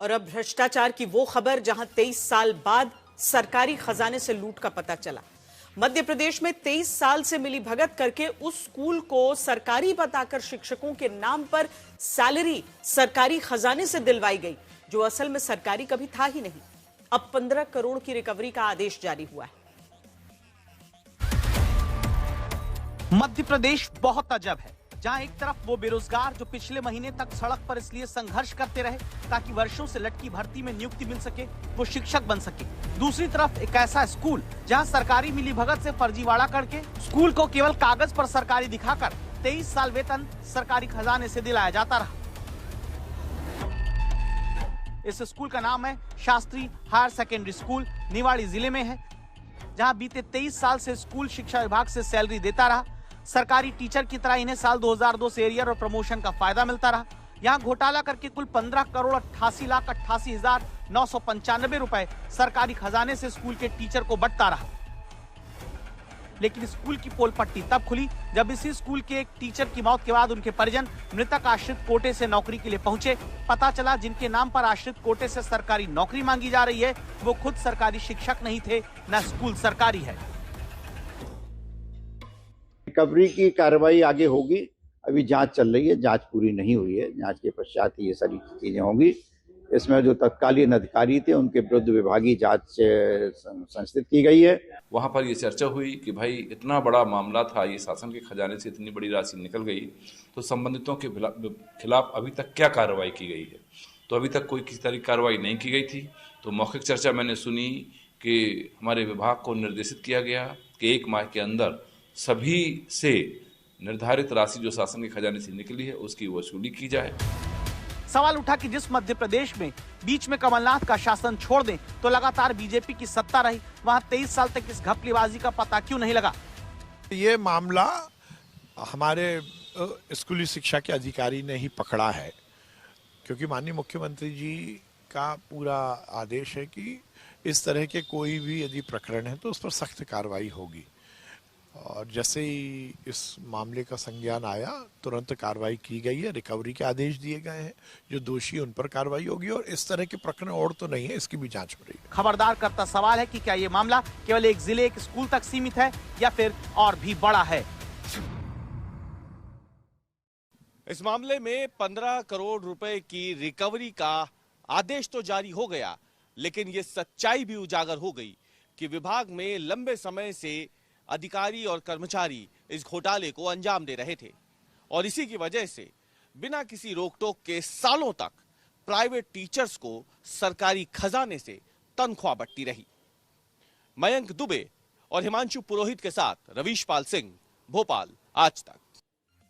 और अब भ्रष्टाचार की वो खबर जहां 23 साल बाद सरकारी खजाने से लूट का पता चला। मध्य प्रदेश में 23 साल से मिली भगत करके उस स्कूल को सरकारी बताकर शिक्षकों के नाम पर सैलरी सरकारी खजाने से दिलवाई गई, जो असल में सरकारी कभी था ही नहीं। अब 15 करोड़ की रिकवरी का आदेश जारी हुआ है। मध्य प्रदेश बहुत अजब है, जहां एक तरफ वो बेरोजगार जो पिछले महीने तक सड़क पर इसलिए संघर्ष करते रहे ताकि वर्षों से लटकी भर्ती में नियुक्ति मिल सके, वो शिक्षक बन सके। दूसरी तरफ एक ऐसा स्कूल जहां सरकारी मिलीभगत से फर्जीवाड़ा करके स्कूल को केवल कागज पर सरकारी दिखाकर 23 साल वेतन सरकारी खजाने से दिलाया जाता रहा। इस स्कूल का नाम है Shastri higher secondary school, Niwari जिले में है, जहां बीते 23 साल से स्कूल शिक्षा विभाग से सैलरी देता रहा। सरकारी टीचर की तरह इन्हें साल 2002 से एरियर और प्रमोशन का फायदा मिलता रहा। यहां घोटाला करके कुल 15 करोड़ 88,88,995 रुपए सरकारी खजाने से स्कूल के टीचर को बंटता रहा। लेकिन स्कूल की पोल पट्टी तब खुली जब इसी स्कूल के एक टीचर की मौत के बाद उनके परिजन मृतक आश्रित कोटे से नौकरी के लिए पहुंचे। पता चला जिनके नाम पर आश्रित कोटे से सरकारी नौकरी मांगी जा रही है वो खुद सरकारी शिक्षक नहीं थे, न स्कूल सरकारी है। रिकवरी की कार्रवाई आगे होगी, अभी जांच चल रही है, जांच पूरी नहीं हुई है। जांच के पश्चात ये सारी चीजें होंगी। इसमें जो तत्कालीन अधिकारी थे उनके विरुद्ध विभागीय जांच संस्थित की गई है। वहां पर ये चर्चा हुई कि भाई इतना बड़ा मामला था, ये शासन के खजाने से इतनी बड़ी राशि निकल गई, तो संबंधितों के खिलाफ अभी तक क्या कार्रवाई की गई है। तो अभी तक कोई किसी तरह की कार्रवाई नहीं की गई थी। तो मौखिक चर्चा मैंने सुनी कि हमारे विभाग को निर्देशित किया गया कि 1 माह के अंदर सभी से निर्धारित राशि जो शासन के खजाने से निकली है उसकी वसूली की जाए। सवाल उठा कि जिस मध्य प्रदेश में बीच में कमलनाथ का शासन छोड़ दें तो लगातार बीजेपी की सत्ता रही, वहां 23 साल तक इस घपलेबाजी का पता क्यों नहीं लगा। ये मामला हमारे स्कूली शिक्षा के अधिकारी ने ही पकड़ा है, क्योंकि माननीय मुख्यमंत्री जी का पूरा आदेश है कि इस तरह के कोई भी यदि प्रकरण है तो उस पर सख्त कार्रवाई होगी। और जैसे ही इस मामले का संज्ञान आया तुरंत कार्रवाई की गई है, रिकवरी के आदेश दिए गए हैं, जो दोषी उन पर कार्रवाई होगी। और इस तरह के प्रकरण और तो नहीं है, इसकी भी जांच हो रही है। खबरदार करता सवाल है कि क्या ये मामला केवल एक जिले एक स्कूल तक सीमित है या फिर और भी बड़ा है। इस मामले में 15 करोड़ रुपए की रिकवरी का आदेश तो जारी हो गया, लेकिन ये सच्चाई भी उजागर हो गई कि विभाग में लंबे समय से अधिकारी और कर्मचारी इस घोटाले को अंजाम दे रहे थे और इसी की वजह से बिना किसी रोक-टोक के सालों तक प्राइवेट टीचर्स को सरकारी खजाने से तनख्वाह बंटती रही। मयंक दुबे और हिमांशु पुरोहित के साथ रवीश पाल सिंह, भोपाल, आज तक।